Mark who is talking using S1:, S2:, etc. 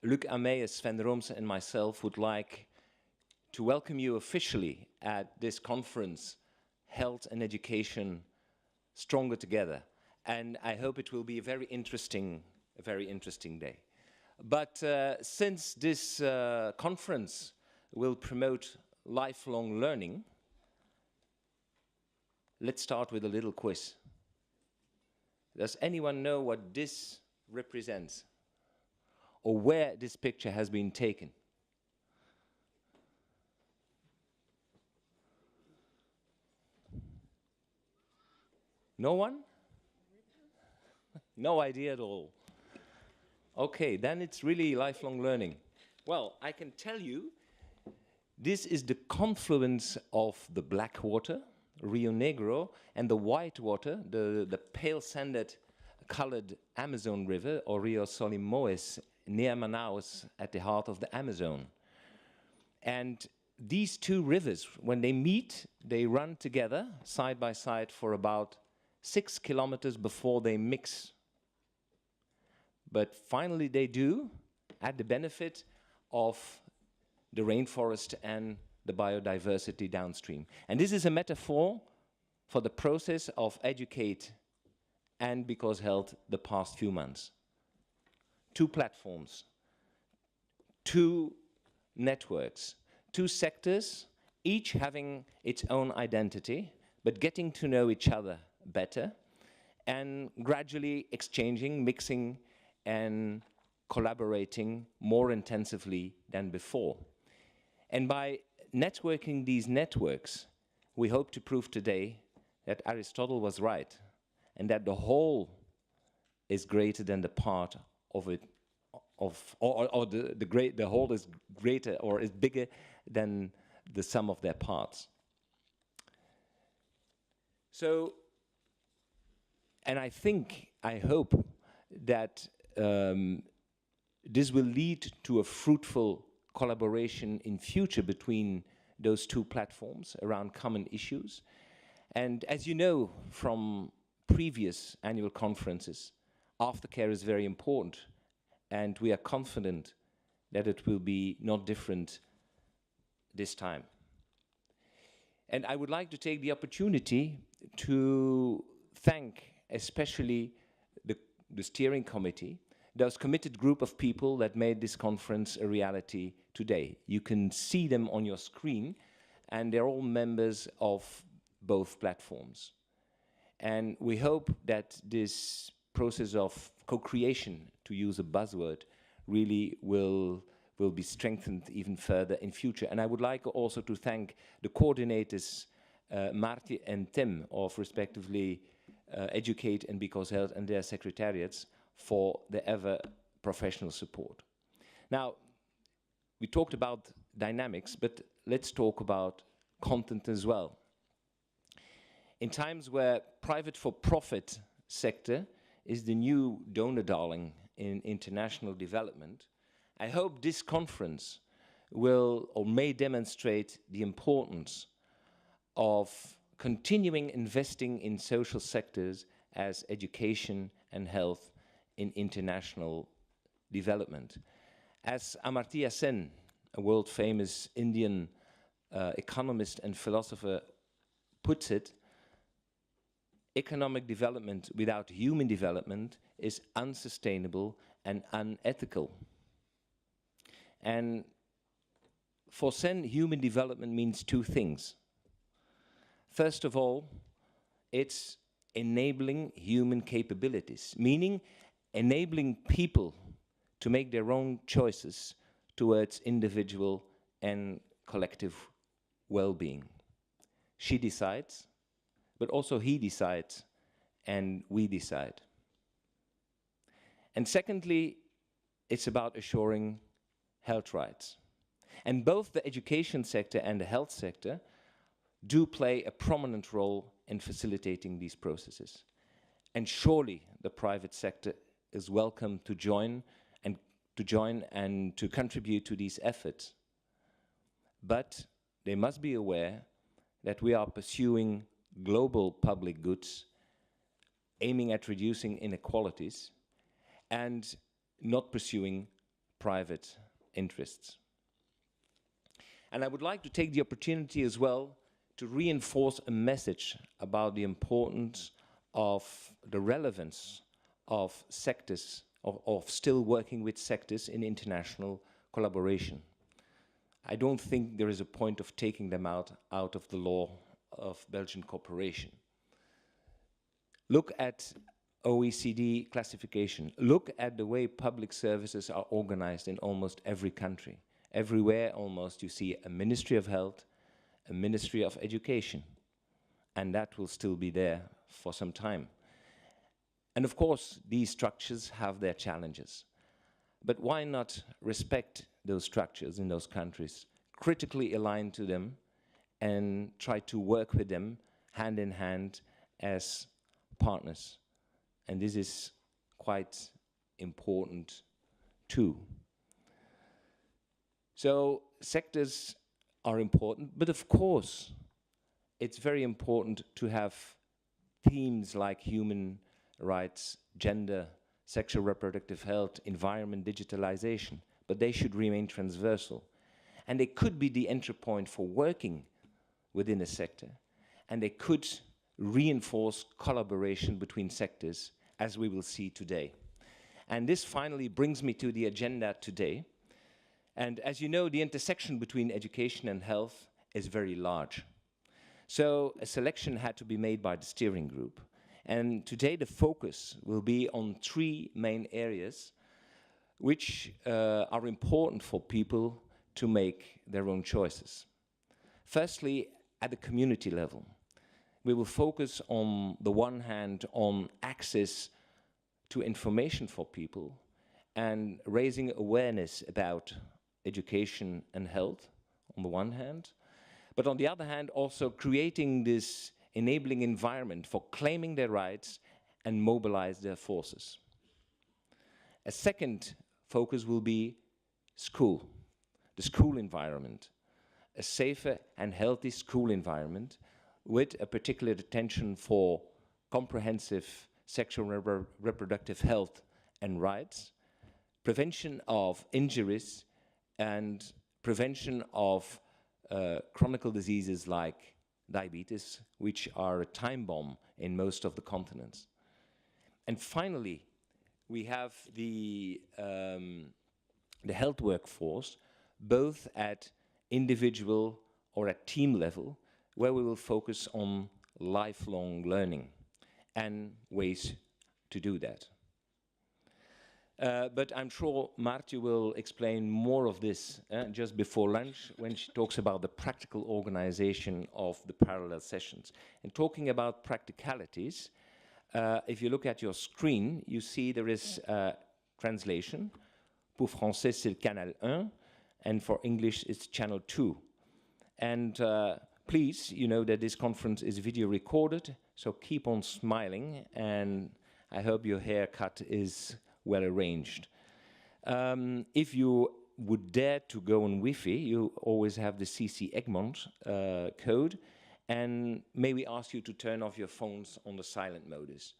S1: Luc Ameijers, Sven Rooms and myself would like to welcome you officially at this conference, Health and Education Stronger Together. And I hope it will be a very interesting day. But since this conference will promote lifelong learning, let's start with a little quiz. Does anyone know what this represents? Or where this picture has been taken? No one? No idea at all. Okay, then it's really lifelong learning. Well, I can tell you, this is the confluence of the black water, Rio Negro, and the white water, the pale sanded colored Amazon River, or Rio Solimões, near Manaus, at the heart of the Amazon. And these two rivers, when they meet, they run together, side by side, for about 6 kilometers before they mix. But finally they do, at the benefit of the rainforest and the biodiversity downstream. And this is a metaphor for the process of educate and because held the past few months. 2 platforms, 2 networks, 2 sectors, each having its own identity, but getting to know each other better and gradually exchanging, mixing and collaborating more intensively than before. And by networking these networks, we hope to prove today that Aristotle was right and that the whole is greater than the part of it, the whole is greater or is bigger than the sum of their parts. So, and I hope that this will lead to a fruitful collaboration in future between those 2 platforms around common issues. And as you know from previous annual conferences, aftercare is very important, and we are confident that it will be not different this time. And I would like to take the opportunity to thank especially the steering committee, those committed group of people that made this conference a reality today. You can see them on your screen, and they're all members of both platforms. And we hope that this process of co-creation, to use a buzzword, really will be strengthened even further in future. And I would like also to thank the coordinators, Marty and Tim, of respectively Educate and Because Health, and their secretariats for the ever professional support. Now, we talked about dynamics, but let's talk about content as well. In times where private for-profit sector is the new donor darling in international development, I hope this conference will or may demonstrate the importance of continuing investing in social sectors as education and health in international development. As Amartya Sen, a world-famous Indian economist and philosopher, puts it, economic development without human development is unsustainable and unethical. And for Sen, human development means 2 things. First of all, it's enabling human capabilities, meaning enabling people to make their own choices towards individual and collective well-being. She decides, but also he decides, and we decide. And secondly, it's about assuring health rights. And both the education sector and the health sector do play a prominent role in facilitating these processes. And surely the private sector is welcome to join and to contribute to these efforts. But they must be aware that we are pursuing global public goods, aiming at reducing inequalities, and not pursuing private interests. And I would like to take the opportunity as well to reinforce a message about the importance of the relevance of sectors, of still working with sectors in international collaboration. I don't think there is a point of taking them out of the law of Belgian cooperation. Look at OECD classification. Look at the way public services are organized in almost every country. Everywhere almost you see a Ministry of Health, a Ministry of Education, and that will still be there for some time. And of course, these structures have their challenges. But why not respect those structures in those countries, critically align to them, and try to work with them hand in hand as partners? And this is quite important too. So sectors are important, but of course, it's very important to have themes like human rights, gender, sexual reproductive health, environment, digitalization, but they should remain transversal. And they could be the entry point for working within a sector, and they could reinforce collaboration between sectors, as we will see today. And this finally brings me to the agenda today. And as you know, the intersection between education and health is very large. So a selection had to be made by the steering group. And today the focus will be on 3 main areas which are important for people to make their own choices. Firstly, at the community level, we will focus on the one hand on access to information for people and raising awareness about education and health on the one hand, but on the other hand also creating this enabling environment for claiming their rights and mobilize their forces. A second focus will be school, the school environment, a safer and healthy school environment with a particular attention for comprehensive sexual and reproductive health and rights, prevention of injuries, and prevention of chronic diseases like diabetes, which are a time bomb in most of the continents. And finally, we have the health workforce, both at individual or at team level, where we will focus on lifelong learning and ways to do that. But I'm sure Martje will explain more of this just before lunch when she talks about the practical organization of the parallel sessions. And talking about practicalities, if you look at your screen, you see there is translation. Pour français, c'est le canal 1, and for English, it's channel 2. And please, you know that this conference is video recorded, so keep on smiling, and I hope your haircut is well arranged. If you would dare to go on Wi-Fi, you always have the CC Egmont code, and may we ask you to turn off your phones on the silent modus.